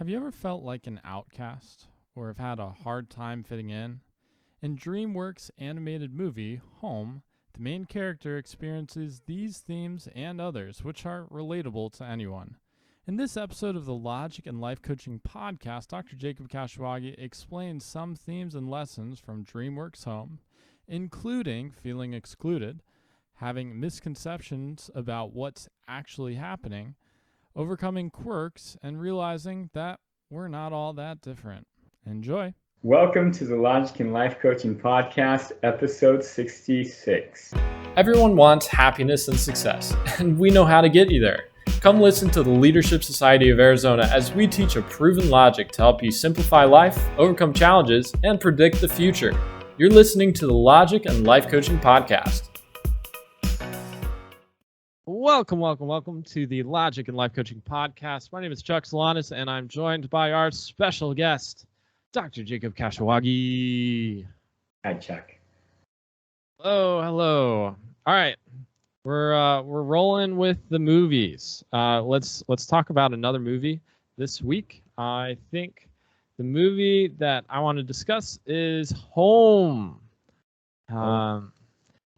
Have you ever felt like an outcast or have had a hard time fitting in? In Dreamworks' animated movie, Home, the main character experiences these themes and others which are relatable to anyone. In this episode of the Logic and Life Coaching Podcast, Dr. Jacob Kashiwagi explains some themes and lessons from Dreamworks Home, including feeling excluded, having misconceptions about what's actually happening, overcoming quirks, and realizing that we're not all that different. Enjoy. Welcome to the Logic and Life Coaching Podcast, episode 66. Everyone wants happiness and success, and we know how to get you there. Come listen to the Leadership Society of Arizona as we teach a proven logic to help you simplify life, overcome challenges, and predict the future. You're listening to the Logic and Life Coaching Podcast. Welcome to the Logic and Life Coaching Podcast. My name is Chuck Solanas, and I'm joined by our special guest, Dr. Jacob Kashiwagi. Hi, Chuck. Hello. All right, we're rolling with the movies. Let's talk about another movie this week. I think the movie that I want to discuss is Home.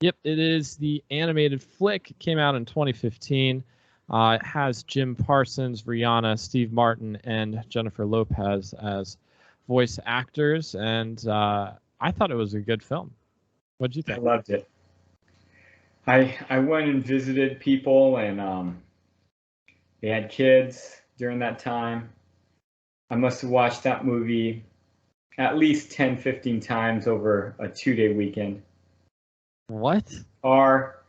Yep, it is the animated flick. It came out in 2015. It has Jim Parsons, Rihanna, Steve Martin, and Jennifer Lopez as voice actors, and I thought it was a good film. What did you think? I loved it. I went and visited people, and they had kids during that time. I must have watched that movie at least 10, 15 times over a 2-day weekend. What? Or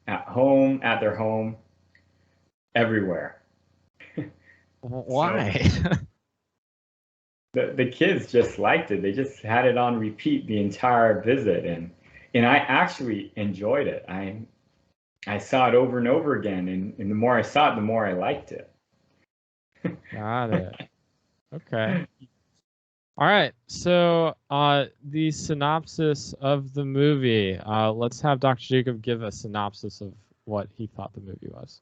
at home, at their home, everywhere. Why? The kids just liked it. They just had it on repeat the entire visit, and I actually enjoyed it. I saw it over and over again, and the more I saw it, the more I liked it. Got it. Okay. All right. So the synopsis of the movie. Let's have Dr. Jacob give a synopsis of what he thought the movie was.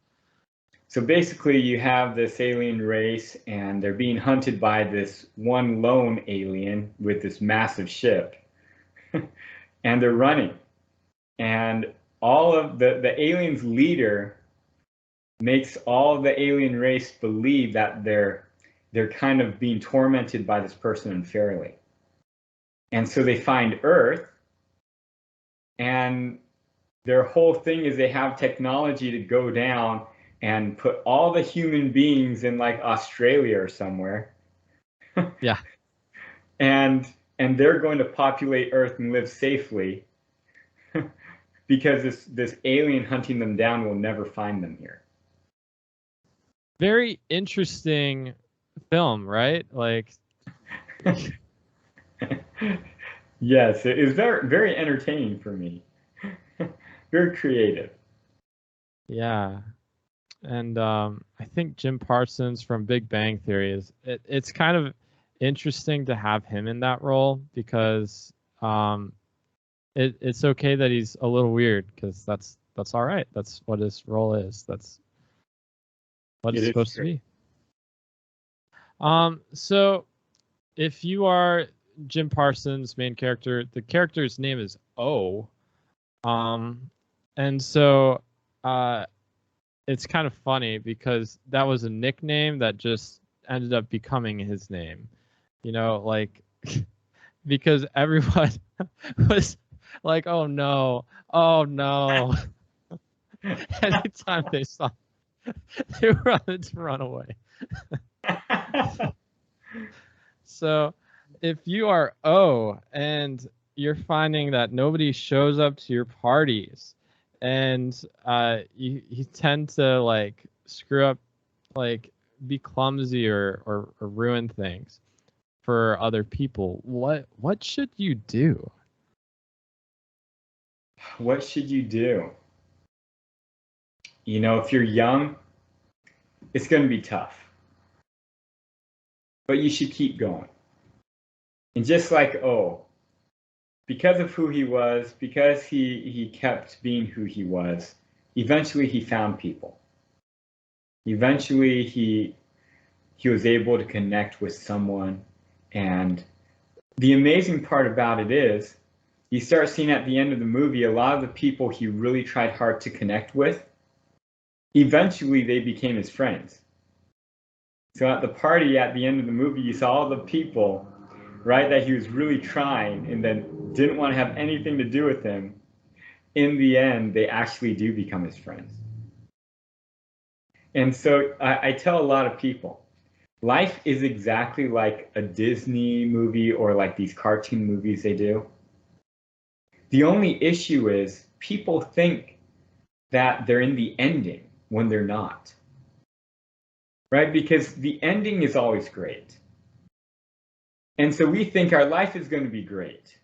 So basically, you have this alien race, and they're being hunted by this one lone alien with this massive ship. And they're running. And all of the alien's leader makes all of the alien race believe that they're kind of being tormented by this person unfairly. And so they find Earth, and their whole thing is they have technology to go down and put all the human beings in like Australia or somewhere. Yeah. And they're going to populate Earth and live safely because this alien hunting them down will never find them here. Very interesting film, right? Like, yes, it is very, very entertaining for me. Very creative. Yeah. And I think Jim Parsons from Big Bang Theory it's kind of interesting to have him in that role because it's okay that he's a little weird because that's all right. That's what his role is. That's what it's supposed to be. So if you are Jim Parsons' main character, the character's name is O. And so it's kind of funny because that was a nickname that just ended up becoming his name. You know, like because everyone was like, oh no. Anytime they saw they wanted to run away. So if you are O and you're finding that nobody shows up to your parties and you tend to like screw up, like be clumsy or ruin things for other people, what should you do? What should you do? You know, if you're young, it's going to be tough. But you should keep going. And just like because of who he was, because he kept being who he was, eventually he found people. Eventually he he was able to connect with someone. And the amazing part about it is you start seeing at the end of the movie, a lot of the people he really tried hard to connect with, eventually they became his friends. So at the party at the end of the movie, you saw all the people, right, that he was really trying and then didn't want to have anything to do with him. In the end, they actually do become his friends. And so I tell a lot of people, life is exactly like a Disney movie or like these cartoon movies they do. The only issue is people think that they're in the ending when they're not. Right? Because the ending is always great. And so we think our life is going to be great.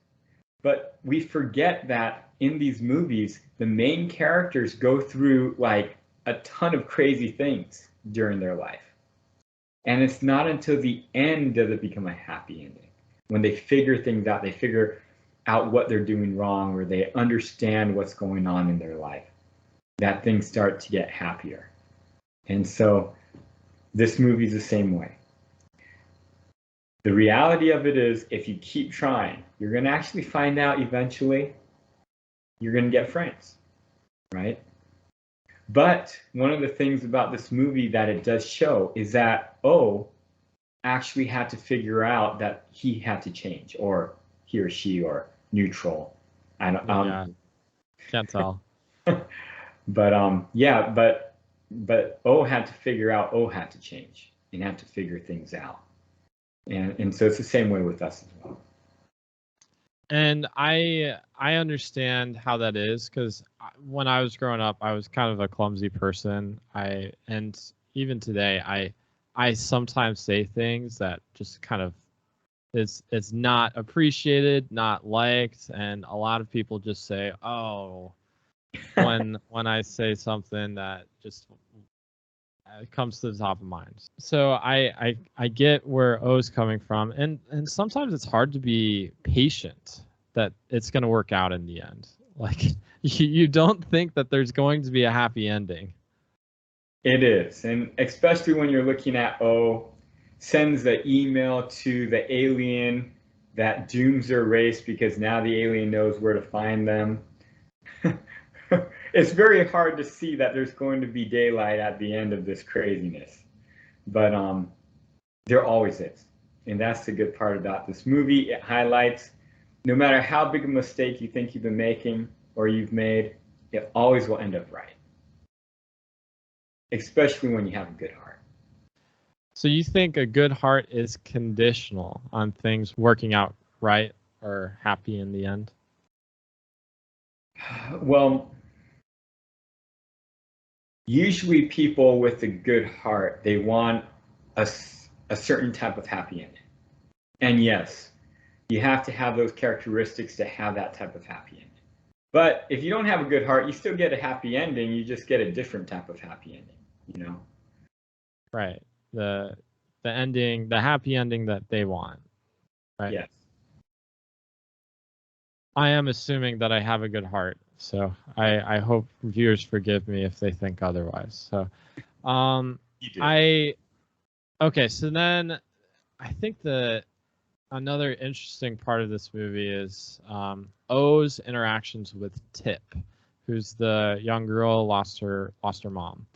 But we forget that in these movies, the main characters go through like a ton of crazy things during their life. And it's not until the end does it become a happy ending. When they figure things out, they figure out what they're doing wrong, or they understand what's going on in their life, that things start to get happier. And so this movie's the same way. The reality of it is, if you keep trying, you're going to actually find out eventually you're going to get friends, right? But one of the things about this movie that it does show is that O actually had to figure out that he had to change, or he or she, or neutral. I don't Yeah, can't tell. But yeah, but O had to figure out O had to change and had to figure things out. And so it's the same way with us as well. And I understand how that is, because when I was growing up, I was kind of a clumsy person. And even today, I sometimes say things that just kind of it's not appreciated, not liked, and a lot of people just say, "Oh," when I say something that just comes to the top of mind. So I get where O's coming from, and sometimes it's hard to be patient that it's going to work out in the end. Like you don't think that there's going to be a happy ending. It is, and especially when you're looking at O sends the email to the alien that dooms their race because now the alien knows where to find them. It's very hard to see that there's going to be daylight at the end of this craziness, but there always is. And that's the good part about this movie. It highlights no matter how big a mistake you think you've been making or you've made, it always will end up right, especially when you have a good heart. So you think a good heart is conditional on things working out right or happy in the end? Well, usually people with a good heart, they want a certain type of happy ending. And yes, you have to have those characteristics to have that type of happy ending. But if you don't have a good heart, you still get a happy ending, you just get a different type of happy ending, you know? Right. The ending, the happy ending that they want. Right. Yes. I am assuming that I have a good heart, so I hope viewers forgive me if they think otherwise. So, You do. Okay, so then I think another interesting part of this movie is O's interactions with Tip, who's the young girl lost her mom.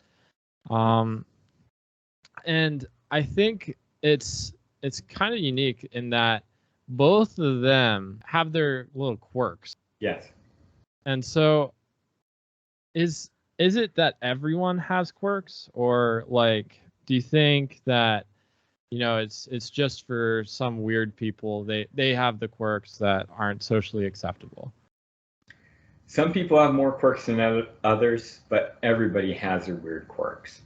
And I think it's kind of unique in that both of them have their little quirks. Yes. And so is it that everyone has quirks, or like do you think that it's just for some weird people, they have the quirks that aren't socially acceptable? Some people have more quirks than others, but everybody has their weird quirks.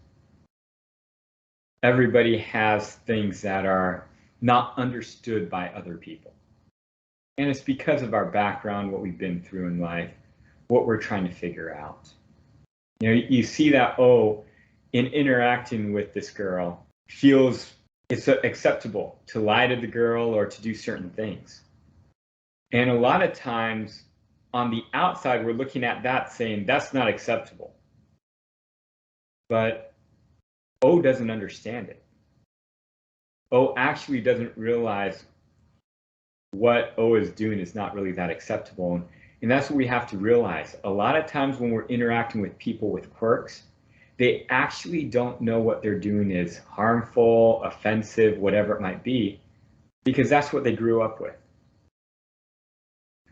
Everybody has things that are not understood by other people. And it's because of our background, what we've been through in life, what we're trying to figure out. You see that, in interacting with this girl, feels it's acceptable to lie to the girl or to do certain things. And a lot of times on the outside, we're looking at that saying, that's not acceptable. But O doesn't understand it. O actually doesn't realize what O is doing is not really that acceptable. And that's what we have to realize. A lot of times when we're interacting with people with quirks, they actually don't know what they're doing is harmful, offensive, whatever it might be, because that's what they grew up with.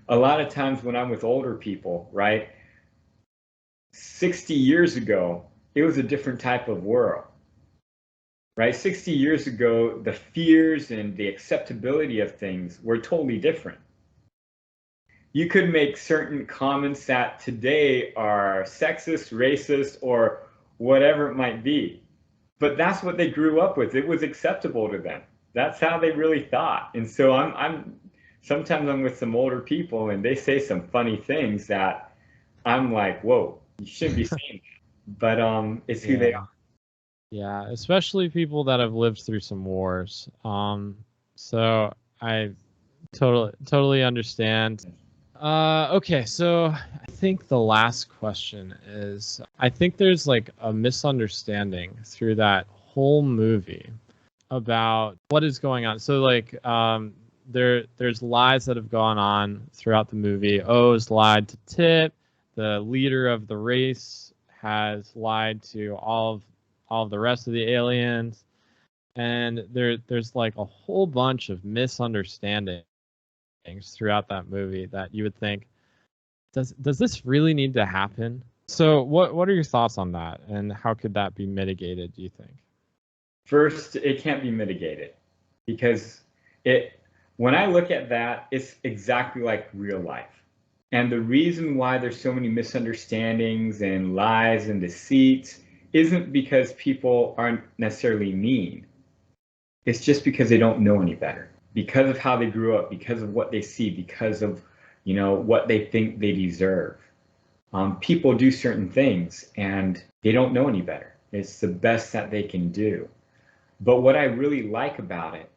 A lot of times when I'm with older people, right, 60 years ago, it was a different type of world, right? 60 years ago, the fears and the acceptability of things were totally different. You could make certain comments that today are sexist, racist, or whatever it might be. But that's what they grew up with. It was acceptable to them. That's how they really thought. And so sometimes I'm with some older people and they say some funny things that I'm like, whoa, you shouldn't be saying that. But it's who they are. Yeah, especially people that have lived through some wars. So I totally understand. Okay, so I think the last question is, I think there's like a misunderstanding through that whole movie about what is going on. So like there's lies that have gone on throughout the movie. O's lied to Tip. The leader of the race has lied to all of the rest of the aliens, and there's like a whole bunch of misunderstandings throughout that movie that you would think, does this really need to happen? So what are your thoughts on that, and how could that be mitigated, do you think? First, it can't be mitigated, because when I look at that, it's exactly like real life. And the reason why there's so many misunderstandings and lies and deceits isn't because people aren't necessarily mean. It's just because they don't know any better, because of how they grew up, because of what they see, because of what they think they deserve. People do certain things and they don't know any better. It's the best that they can do. But what I really like about it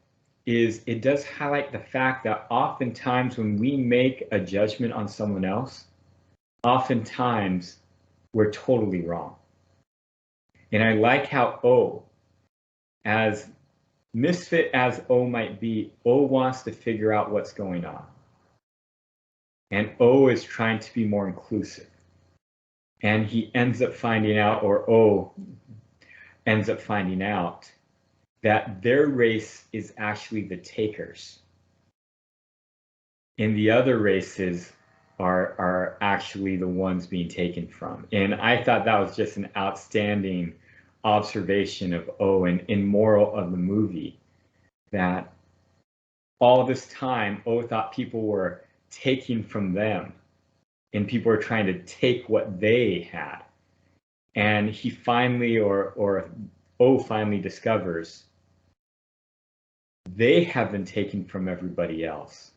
is it does highlight the fact that oftentimes when we make a judgment on someone else, oftentimes we're totally wrong. And I like how O, as misfit as O might be, O wants to figure out what's going on. And O is trying to be more inclusive. And he ends up finding out, or O ends up finding out, that their race is actually the takers. And the other races are actually the ones being taken from. And I thought that was just an outstanding observation of O and moral of the movie, that all this time O thought people were taking from them and people were trying to take what they had. And he finally, or O finally discovers they have been taken from everybody else.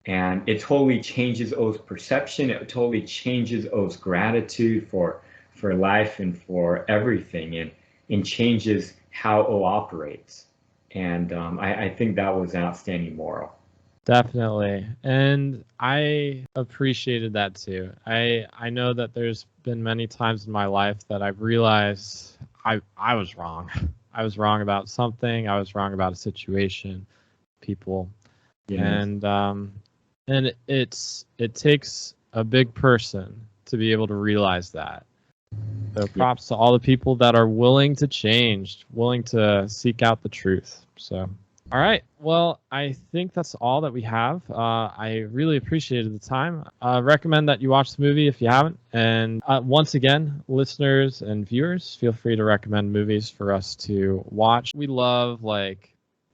And it totally changes O's perception. It totally changes O's gratitude for life and for everything, and changes how O operates. And I think that was an outstanding moral. Definitely. And I appreciated that too. I know that there's been many times in my life that I've realized I was wrong. I was wrong about something. I was wrong about a situation, people. Yes. And it takes a big person to be able to realize that. So props to all the people that are willing to change, willing to seek out the truth. So, all right. Well, I think that's all that we have. I really appreciated the time. Recommend that you watch the movie if you haven't. And once again, listeners and viewers, feel free to recommend movies for us to watch. We love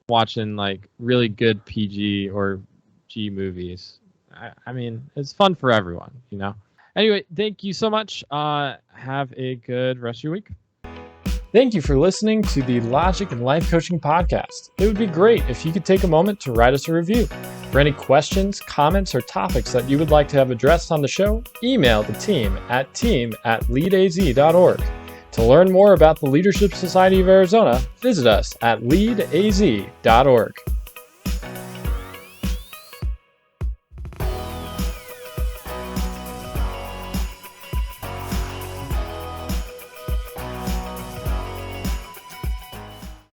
watching really good PG or G movies. I mean, it's fun for everyone, Anyway, thank you so much. Have a good rest of your week. Thank you for listening to the Logic and Life Coaching Podcast. It would be great if you could take a moment to write us a review. For any questions, comments, or topics that you would like to have addressed on the show, email the team at leadaz.org. To learn more about the Leadership Society of Arizona, visit us at leadaz.org.